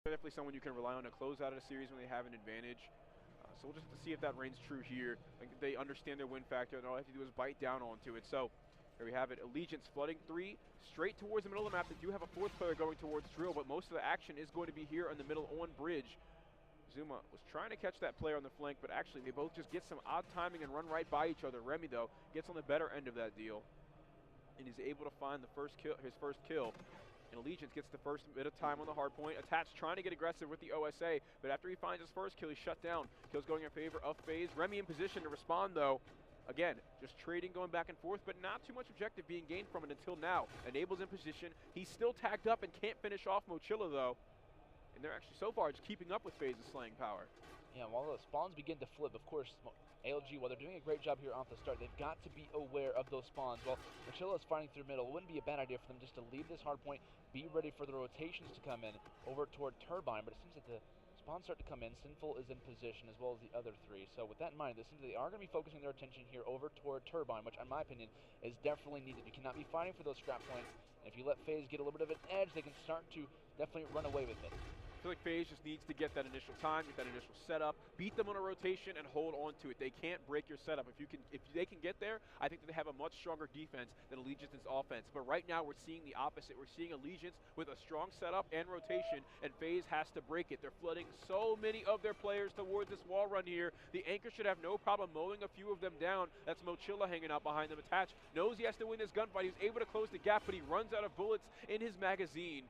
definitely someone you can rely on to close out of a series when they have an advantage. So we'll just have to see if that reigns true here. Like, they understand their win factor, and all they have to do is bite down onto it. So there we have it. Allegiance flooding 3 straight towards the middle of the map. They do have a 4th player going towards Drill, but most of the action is going to be here in the middle on Bridge. Zuma was trying to catch that player on the flank, but actually they both just get some odd timing and run right by each other. Remy, though, gets on the better end of that deal, and he's able to find the first kill, his first kill. And Allegiance gets the first bit of time on the hard point. Attached trying to get aggressive with the OSA, but after he finds his first kill, he's shut down. Kill's going in favor of Faze. Remy in position to respond, though. Again, just trading, going back and forth, but not too much objective being gained from it until now. Enable's in position. He's still tagged up and can't finish off Mochilla, though. And they're actually, so far, just keeping up with Faze's slaying power. Yeah, while the spawns begin to flip, of course, ALG, while they're doing a great job here off the start, they've got to be aware of those spawns. While Mochilla is fighting through middle, it wouldn't be a bad idea for them just to leave this hard point, be ready for the rotations to come in over toward Turbine, but it seems that the spawns start to come in. Sinful is in position, as well as the other 3. So with that in mind, it seems that they are going to be focusing their attention here over toward Turbine, which, in my opinion, is definitely needed. You cannot be fighting for those scrap points, and if you let Faze get a little bit of an edge, they can start to definitely run away with it. I feel like Faze just needs to get that initial time, get that initial setup, beat them on a rotation, and hold on to it. They can't break your setup. If they can get there, I think that they have a much stronger defense than Allegiance's offense. But right now, we're seeing the opposite. We're seeing Allegiance with a strong setup and rotation, and Faze has to break it. They're flooding so many of their players towards this wall run here. The Anchor should have no problem mowing a few of them down. That's Mochilla hanging out behind them. Attached knows he has to win this gunfight. He's able to close the gap, but he runs out of bullets in his magazine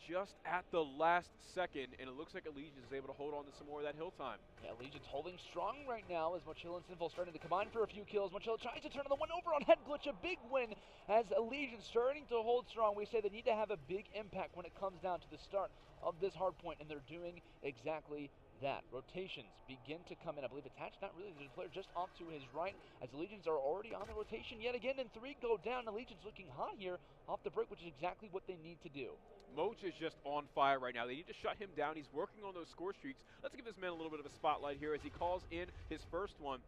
just at the last second, and it looks like Allegiance is able to hold on to some more of that hill time. Yeah, Allegiance holding strong right now as Mochilla and Sinful starting to combine for a few kills. Mochilla tries to turn the one over on Head Glitch, a big win as Allegiance starting to hold strong. We say they need to have a big impact when it comes down to the start of this hard point, and they're doing exactly that. Rotations begin to come in. I believe Attached, not really, there's a player just off to his right as Allegiance are already on the rotation yet again, and 3 go down. Allegiance looking hot here off the break, which is exactly what they need to do. Moch is just on fire right now. They need to shut him down. He's working on those score streaks. Let's give this man a little bit of a spotlight here as he calls in his first one.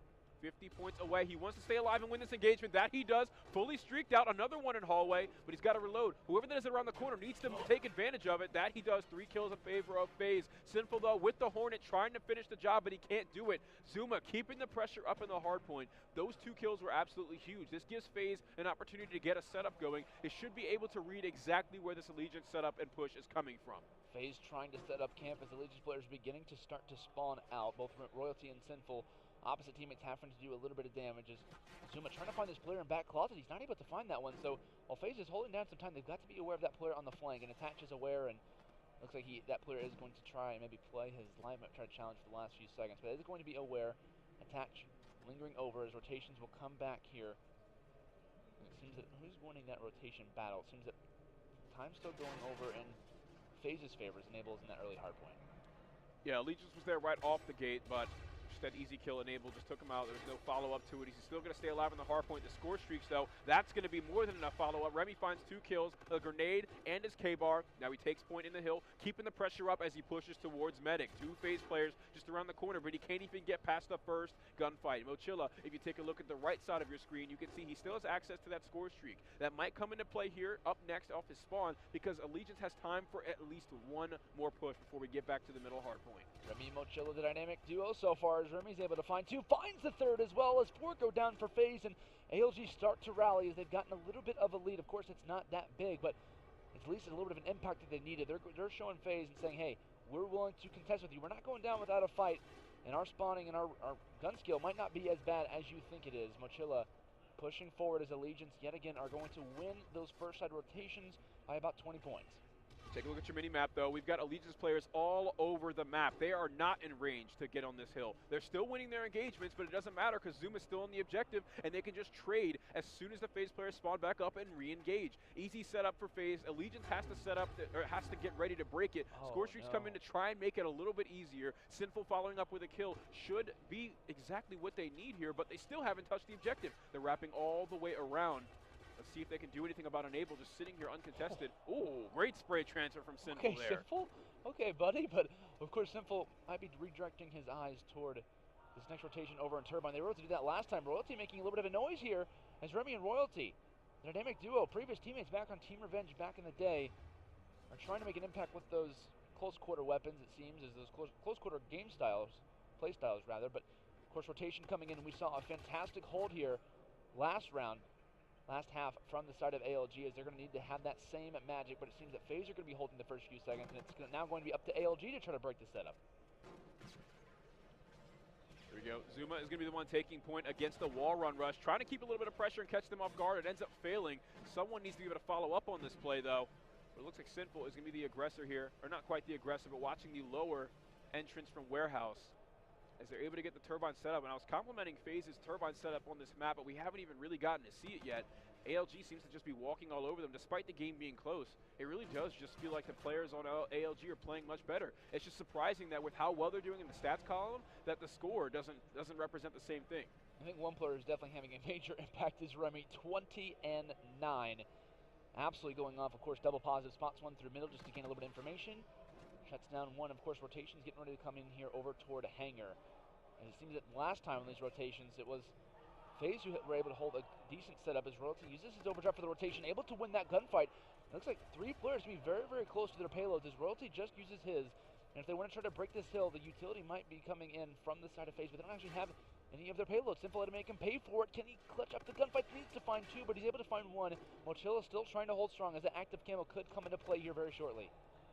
50 points away. He wants to stay alive and win this engagement. That he does. Fully streaked out. Another one in hallway, but he's got to reload. Whoever that is around the corner needs to take advantage of it. That he does. 3 kills in favor of Faze. Sinful, though, with the Hornet, trying to finish the job, but he can't do it. Zuma keeping the pressure up in the hard point. Those 2 kills were absolutely huge. This gives Faze an opportunity to get a setup going. They should be able to read exactly where this Allegiance setup and push is coming from. Faze trying to set up camp as Allegiance players beginning to start to spawn out. Both Royalty and Sinful, opposite teammates having to do a little bit of damage. As Zuma trying to find this player in back closet, he's not able to find that one. So while Faze is holding down some time, they've got to be aware of that player on the flank, and Attach is aware, and looks like that player is going to try and maybe play his live map, try to challenge for the last few seconds, but is going to be aware. Attach lingering over as rotations will come back here. And it seems that who's winning that rotation battle? It seems that time's still going over in Faze's favor as Enable is in that early hard point. Yeah, Allegiance was there right off the gate, but just that easy kill Enable just took him out. There was no follow-up to it. He's still going to stay alive on the hard point. The score streaks, though, that's going to be more than enough follow-up. Remy finds 2 kills, a grenade, and his K-bar. Now he takes point in the hill, keeping the pressure up as he pushes towards Medic. 2 Faze players just around the corner, but he can't even get past the first gunfight. Mochilla, if you take a look at the right side of your screen, you can see he still has access to that score streak. That might come into play here up next off his spawn because Allegiance has time for at least 1 more push before we get back to the middle hard point. Remy and Mochilla, the dynamic duo so far, as Remy's able to find 2, finds the 3rd as well as 4 go down for Faze, and ALG start to rally as they've gotten a little bit of a lead. Of course, it's not that big, but at least it's a little bit of an impact that they needed. They're showing Faze and saying, hey, we're willing to contest with you. We're not going down without a fight, and our spawning and our gun skill might not be as bad as you think it is. Mochilla pushing forward as Allegiance yet again are going to win those first side rotations by about 20 points. Take a look at your mini-map, though. We've got Allegiance players all over the map. They are not in range to get on this hill. They're still winning their engagements, but it doesn't matter because Zoom is still on the objective, and they can just trade as soon as the Faze players spawn back up and re-engage. Easy setup for Faze. Allegiance has to set up, or has to get ready to break it. Score streaks come in to try and make it a little bit easier. Sinful following up with a kill should be exactly what they need here, but they still haven't touched the objective. They're wrapping all the way around. Let's see if they can do anything about Enable just sitting here uncontested. Oh, great spray transfer from Sinful there. Sinful? Okay, buddy, but of course Sinful might be redirecting his eyes toward this next rotation over in Turbine. They were able to do that last time. Royalty making a little bit of a noise here as Remy and Royalty, the dynamic duo, previous teammates back on Team Revenge back in the day. are trying to make an impact with those close quarter weapons, it seems, as those close quarter game styles, play styles rather, but of course rotation coming in, and we saw a fantastic hold here last round, last half from the side of ALG, as they're going to need to have that same magic, but it seems that Faze are going to be holding the first few seconds, and it's now going to be up to ALG to try to break the setup. There we go. Zuma is going to be the one taking point against the wall run rush, trying to keep a little bit of pressure and catch them off guard. It ends up failing. Someone needs to be able to follow up on this play, though. But it looks like Sinful is going to be the aggressor here, or not quite the aggressor, but watching the lower entrance from Warehouse as they're able to get the turbine set up. And I was complimenting Faze's turbine setup on this map, but we haven't even really gotten to see it yet. ALG seems to just be walking all over them, despite the game being close. It really does just feel like the players on ALG are playing much better. It's just surprising that with how well they're doing in the stats column, that the score doesn't represent the same thing. I think one player is definitely having a major impact is Remy, 20-9. Absolutely going off. Of course, double positive, spots one through middle just to gain a little bit of information. Shuts down one. Of course, rotations getting ready to come in here over toward a hangar. And it seems that last time on these rotations, it was Faze who were able to hold a decent setup as Royalty uses his overdrive for the rotation, able to win that gunfight. It looks like 3 players to be very, very close to their payloads as Royalty just uses his. And if they want to try to break this hill, the utility might be coming in from the side of Faze, but they don't actually have any of their payloads. Simple to make him pay for it. Can he clutch up the gunfight? He needs to find 2, but he's able to find 1. Mochilla still trying to hold strong as the active camo could come into play here very shortly.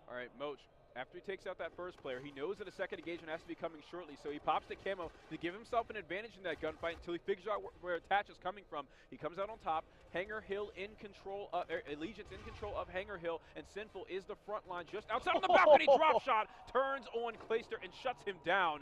All right, Moch, after he takes out that first player, he knows that a second engagement has to be coming shortly, so he pops the camo to give himself an advantage in that gunfight until he figures out where Attach is coming from. He comes out on top. Hangar Hill in control, Allegiance in control of Hangar Hill, and Sinful is the front line just outside on the balcony. Drop shot, turns on Clayster and shuts him down.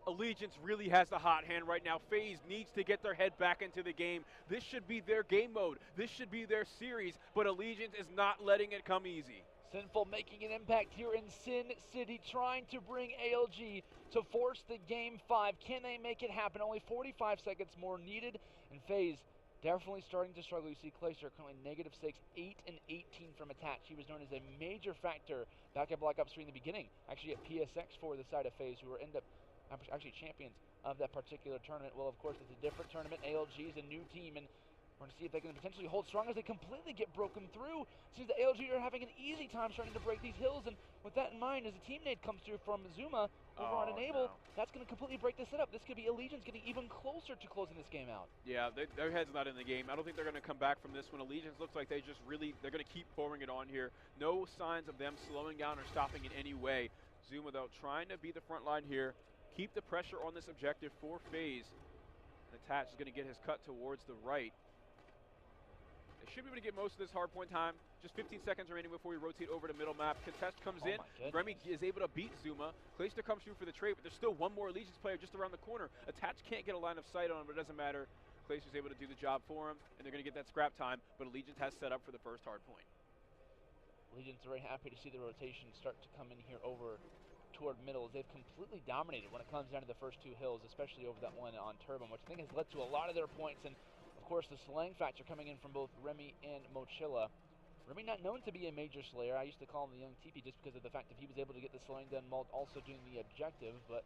Allegiance really has the hot hand right now. Faze needs to get their head back into the game. This should be their game mode. This should be their series, but Allegiance is not letting it come easy. Sinful making an impact here in Sin City, trying to bring ALG to force the game 5. Can they make it happen? Only 45 seconds more needed, and Faze definitely starting to struggle. You see Clayster currently -6, 8 and 18 from Attach. He was known as a major factor back at Black Ops 3 in the beginning, actually at PSX for the side of Faze, who were end up actually champions of that particular tournament. Well, of course, it's a different tournament. ALG is a new team, and we're going to see if they can potentially hold strong as they completely get broken through. Seems the ALG are having an easy time starting to break these hills, and with that in mind, as a team nade comes through from Zuma over on Enable, that's going to completely break this setup. This could be Allegiance getting even closer to closing this game out. Yeah, their head's not in the game. I don't think they're going to come back from this one. Allegiance looks like they're going to keep pouring it on here. No signs of them slowing down or stopping in any way. Zuma, though, trying to be the front line here, keep the pressure on this objective for Faze. And Attach is going to get his cut towards the right. They should be able to get most of this hardpoint time. Just 15 seconds remaining before we rotate over to middle map. Contest comes in. Remy is able to beat Zuma. Clayster comes through for the trade, but there's still one more Allegiance player just around the corner. Attach can't get a line of sight on him, but it doesn't matter. Clayster's able to do the job for him, and they're going to get that scrap time, but Allegiance has set up for the first hardpoint. Allegiance are very happy to see the rotation start to come in here over toward middle, as they've completely dominated when it comes down to the first 2 hills, especially over that one on Turbine, which I think has led to a lot of their points. And of course, the slaying factor coming in from both Remy and Mochilla. Remy not known to be a major slayer. I used to call him the young TP just because of the fact that he was able to get the slaying done while also doing the objective, but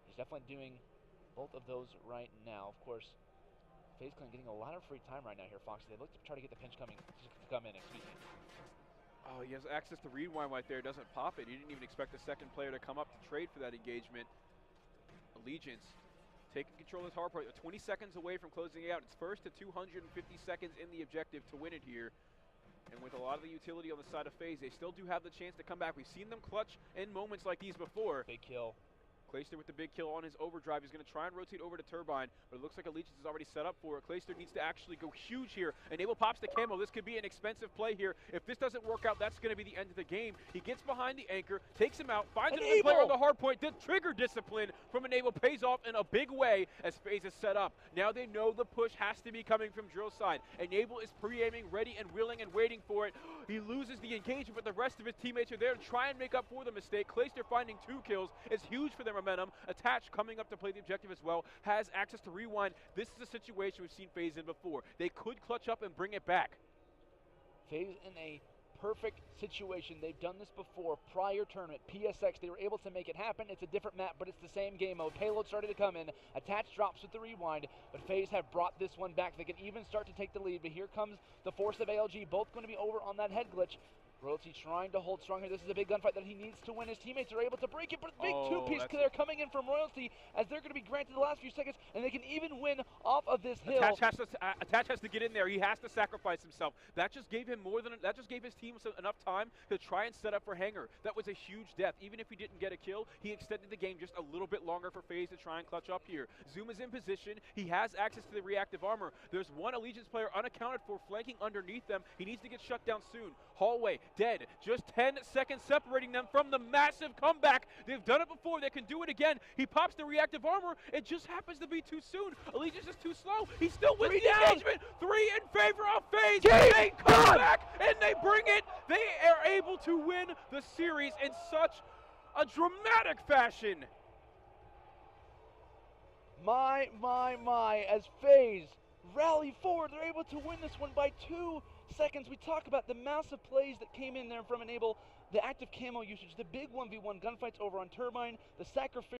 he's definitely doing both of those right now. Of course, FaZe Clan getting a lot of free time right now here, Fox. They look to try to get the pinch to come in, excuse me. Oh, he has access to rewind right there. Doesn't pop it. He didn't even expect the second player to come up to trade for that engagement. Allegiance taking control of his hardpoint. 20 seconds away from closing it out. It's first to 250 seconds in the objective to win it here. And with a lot of the utility on the side of FaZe, they still do have the chance to come back. We've seen them clutch in moments like these before. Big kill. Clayster with the big kill on his overdrive. He's going to try and rotate over to Turbine, but it looks like Allegiance is already set up for it. Clayster needs to actually go huge here. Enable pops the camo. This could be an expensive play here. If this doesn't work out, that's going to be the end of the game. He gets behind the anchor, takes him out, finds another player on the hard point. The trigger discipline from Enable pays off in a big way as FaZe is set up. Now they know the push has to be coming from Drill side. Enable is pre-aiming, ready and willing and waiting for it. He loses the engagement, but the rest of his teammates are there to try and make up for the mistake. Clayster finding 2 kills is huge for their momentum. Attach coming up to play the objective as well, has access to rewind. This is a situation we've seen FaZe in before. They could clutch up and bring it back. FaZe in a perfect situation. They've done this before. Prior tournament, PSX, they were able to make it happen. It's a different map, but it's the same game mode. Payload started to come in. Attach drops with the rewind, but FaZe have brought this one back. They can even start to take the lead, but here comes the force of ALG, both going to be over on that head glitch. Royalty trying to hold strong here. This is a big gunfight that he needs to win. His teammates are able to break it, but big two-piece clear coming in from Royalty as they're going to be granted the last few seconds, and they can even win off of this hill. Attach has to get in there. He has to sacrifice himself. That just gave him that just gave his team enough time to try and set up for Hanger. That was a huge death. Even if he didn't get a kill, he extended the game just a little bit longer for Faze to try and clutch up here. Zoom is in position. He has access to the reactive armor. There's one Allegiance player unaccounted for flanking underneath them. He needs to get shut down soon. Hallway, dead. Just 10 seconds separating them from the massive comeback. They've done it before. They can do it again. He pops the reactive armor. It just happens to be too soon. Allegiance is too slow. He still wins the engagement. 3 in favor of Faze. They come back and they bring it. They are able to win the series in such a dramatic fashion. My, as Faze rally forward, they're able to win this one by 2 seconds. We talk about the massive plays that came in there from Enable, the active camo usage, the big 1v1 gunfights over on Turbine, the sacrificial